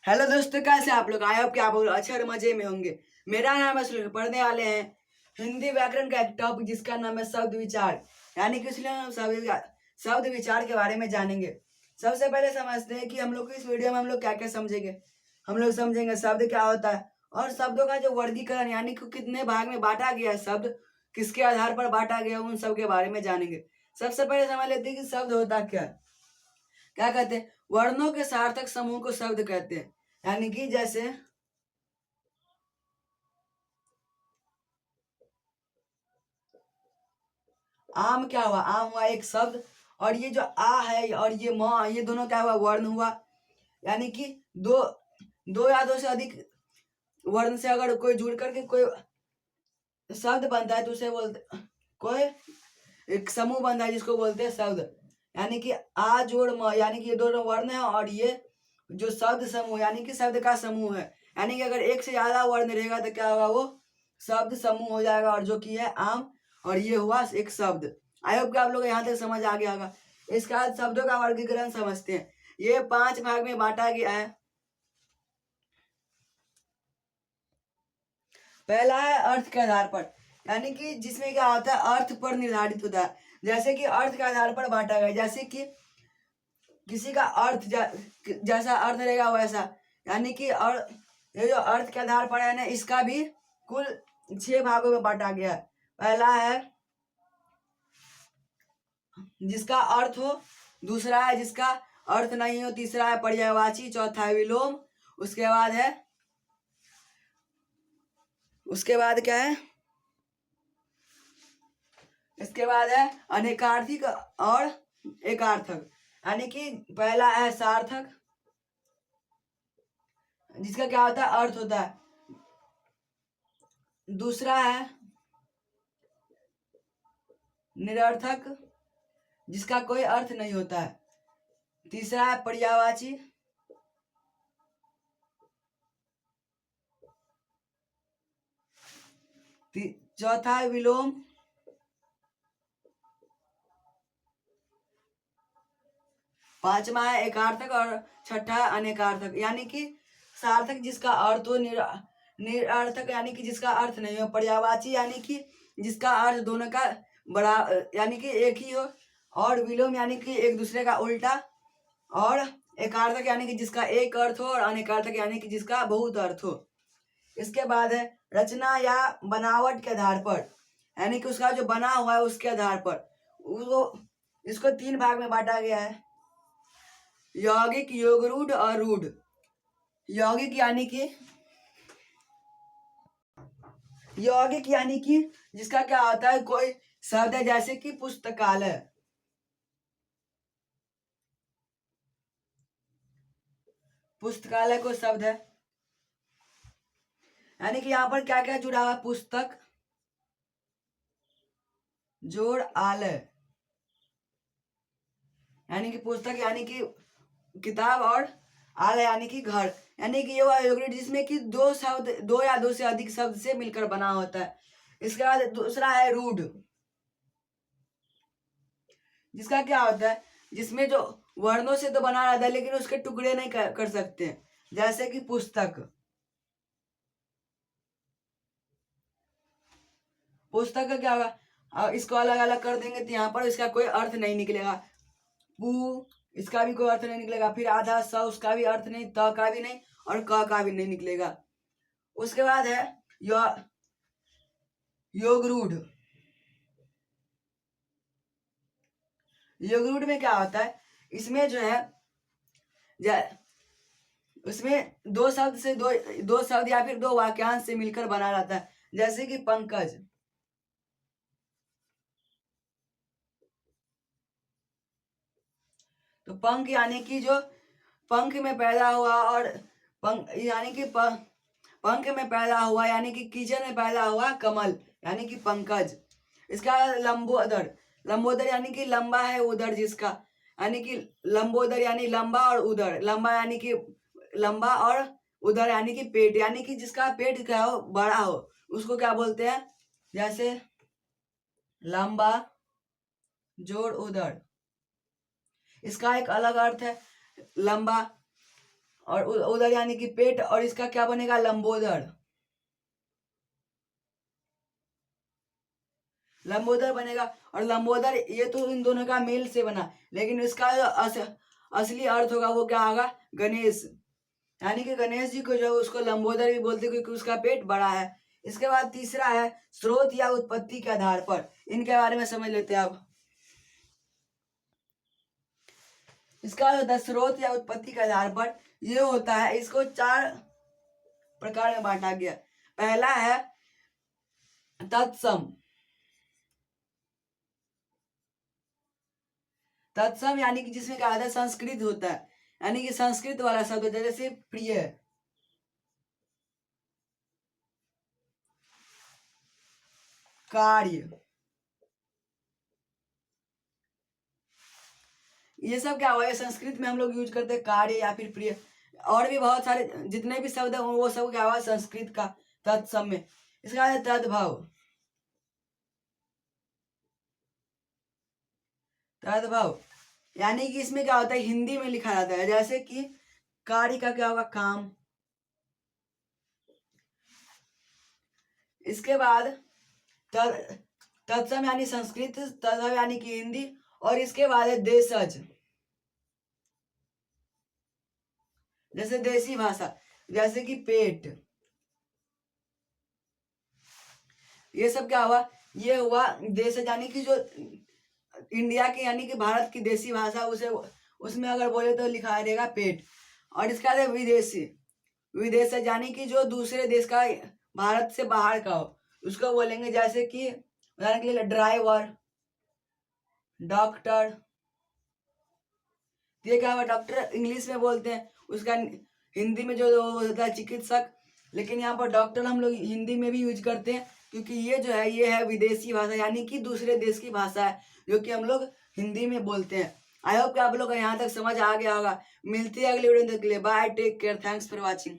Hello दोस्तों, कैसे आप लोग? आई होप कि आप लोग अच्छे और मजे में होंगे। मेरा नाम है सुनील। पढ़ने वाले हैं हिंदी व्याकरण का एक टॉपिक जिसका नाम है शब्द विचार। यानी कि इसलिए हम शब्द विचार के बारे में जानेंगे। सबसे पहले समझते हैं कि हम लोग इस वीडियो में हम लोग क्या क्या समझेंगे। हम लोग समझेंगे शब्द क्या होता है और शब्दों का जो वर्गीकरण यानी कि कितने भाग में बांटा गया है, शब्द किसके आधार पर बांटा गया, उन सब के बारे में जानेंगे। सबसे पहले समझ लेते हैं कि शब्द होता क्या है। क्या कहते हैं? वर्णों के सार्थक समूह को शब्द कहते हैं। यानी कि जैसे आम क्या हुआ? आम हुआ एक शब्द। और ये जो आ है और ये म, ये दोनों क्या हुआ? वर्ण हुआ। यानी कि दो दो या दो से अधिक वर्ण से अगर कोई जुड़ करके कोई शब्द बनता है तो उसे बोलते, कोई एक समूह बनता है जिसको बोलते हैं शब्द। यानी कि आ जोड़ म, यानी कि ये दोनों वर्ण है और ये जो शब्द समूह यानी कि शब्द का समूह है। यानी कि अगर एक से ज्यादा वर्ण रहेगा तो क्या होगा? वो शब्द समूह हो जाएगा। और जो कि है आम, और ये हुआ एक शब्द। आई होप कि आप लोग यहाँ तक समझ आ गया होगा। इसके बाद शब्दों का वर्गीकरण समझते हैं। ये 5 भाग में बांटा गया है। पहला है अर्थ के आधार पर, यानी कि जिसमें क्या होता है? अर्थ पर निर्धारित होता है। जैसे कि अर्थ के आधार पर बांटा गया, जैसे कि किसी का अर्थ जैसा अर्थ रहेगा वैसा। यानी कि और ये जो अर्थ के आधार पर है ना, इसका भी कुल 6 भागों में बांटा गया है। पहला है जिसका अर्थ हो, दूसरा है जिसका अर्थ नहीं हो, तीसरा है पर्यायवाची, चौथा है विलोम, उसके बाद है उसके बाद क्या है? इसके बाद है अनेकार्थिक और एकार्थक। यानी कि पहला है सार्थक, जिसका क्या होता है? अर्थ होता है। दूसरा है निरर्थक, जिसका कोई अर्थ नहीं होता है। तीसरा है पर्यायवाची, चौथा है विलोम, पांचवा है एकार्थक और छठा है अनेकार्थक। यानी कि सार्थक जिसका अर्थ हो, निरर्थक यानी कि जिसका अर्थ नहीं हो, पर्यायवाची यानी कि जिसका अर्थ दोनों का बड़ा यानी कि एक ही हो, और विलोम यानी कि एक दूसरे का उल्टा, और एकार्थक यानी कि जिसका एक अर्थ हो, और अनेकार्थक यानी कि जिसका बहुत अर्थ हो। इसके बाद है रचना या बनावट के आधार पर, यानी कि उसका जो बना हुआ है उसके आधार पर वो इसको 3 भाग में बांटा गया है। यौगिक, योगरूढ़ और रूढ़। यौगिक यानी कि जिसका क्या होता है? कोई शब्द है, जैसे कि पुस्तकालय। पुस्तकालय को शब्द है। यानी कि यहाँ पर क्या क्या जुड़ा हुआ है? पुस्तक जोड़ आलय, यानी कि पुस्तक यानी कि किताब, और आलय यानी कि घर। यानी कि ये हुआ योगरूढ़, जिसमें कि दो शब्द, दो या दो से अधिक शब्द से मिलकर बना होता है। इसके बाद दूसरा है रूढ़, जिसका क्या होता है? जिसमें जो वर्णों से तो बना रहता है लेकिन उसके टुकड़े नहीं कर सकते, जैसे कि पुस्तक। पुस्तक का क्या होगा? इसको अलग अलग कर देंगे तो यहाँ पर इसका कोई अर्थ नहीं निकलेगा। पू, इसका भी कोई अर्थ नहीं निकलेगा। फिर आधा स, उसका भी अर्थ नहीं, त का भी नहीं, और क का भी नहीं निकलेगा। उसके बाद है योगरूढ़। योगरूढ़ में क्या होता है? इसमें जो है उसमें दो शब्द से दो शब्द या फिर दो वाक्यांश से मिलकर बना रहता है, जैसे कि पंकज। तो पंख यानी कि जो पंख में पैदा हुआ, और पंख यानी कि पंख में पैदा हुआ, यानी कि कीचड़ में पैदा हुआ कमल, यानी कि पंकज। इसका लंबोदर, लंबोदर यानी कि लंबा है उदर जिसका, यानी कि लंबोदर यानी लंबा, और उदर लंबा यानी कि लंबा, और उदर यानी कि पेट, यानी कि जिसका पेट क्या हो? बड़ा हो, उसको क्या बोलते हैं? जैसे लंबा जोड़ उदर। इसका एक अलग अर्थ है लंबा, और उदर यानी कि पेट, और इसका क्या बनेगा, लंबोदर। लंबोदर बनेगा। और लंबोदर ये तो इन दोनों का मेल से बना, लेकिन इसका जो असली अर्थ होगा वो क्या होगा, गणेश। यानी कि गणेश जी को जो उसको लंबोदर भी बोलते हैं क्योंकि उसका पेट बड़ा है। इसके बाद तीसरा है स्रोत या उत्पत्ति के आधार पर। इनके बारे में समझ लेते हैं अब। इसका जो होता है स्रोत या उत्पत्ति के आधार पर, ये होता है, इसको 4 प्रकार में बांटा गया। पहला है तत्सम। तत्सम यानी कि जिसमें क्या होता है, संस्कृत होता है, यानी कि संस्कृत वाला शब्द होता है, जैसे प्रिय, कार्य, ये सब क्या हुआ है, संस्कृत में हम लोग यूज करते हैं, कार्य या फिर प्रिय। और भी बहुत सारे जितने भी शब्द है वो सब क्या हुआ, संस्कृत का तत्सम में। इसका है तद्भव। तद्भव यानी कि इसमें क्या होता है, हिंदी में लिखा जाता है, जैसे कि कार्य का क्या होगा, काम। इसके बाद तत्सम यानी संस्कृत, तद्भव यानी कि हिंदी, और इसके बाद है देशज, जैसे देसी भाषा, जैसे कि पेट। ये सब क्या हुआ, ये हुआ देशज, यानी कि जो इंडिया की यानी कि भारत की देसी भाषा, उसे उसमें अगर बोले तो लिखा रहेगा पेट। और इसका है विदेशी। विदेश यानी कि जो दूसरे देश का, भारत से बाहर का हो, उसको बोलेंगे, जैसे कि उदाहरण के लिए ड्राइवर, डॉक्टर। ये क्या हुआ, डॉक्टर इंग्लिश में बोलते हैं, उसका हिंदी में जो होता है चिकित्सक, लेकिन यहाँ पर डॉक्टर हम लोग हिंदी में भी यूज करते हैं, क्योंकि ये जो है ये है विदेशी भाषा, यानी कि दूसरे देश की भाषा है, जो कि हम लोग हिंदी में बोलते हैं। आई होप कि आप लोग को यहाँ तक समझ आ गया होगा। मिलते हैं अगले वीडियो में, तक के लिए bye, take care, thanks for watching.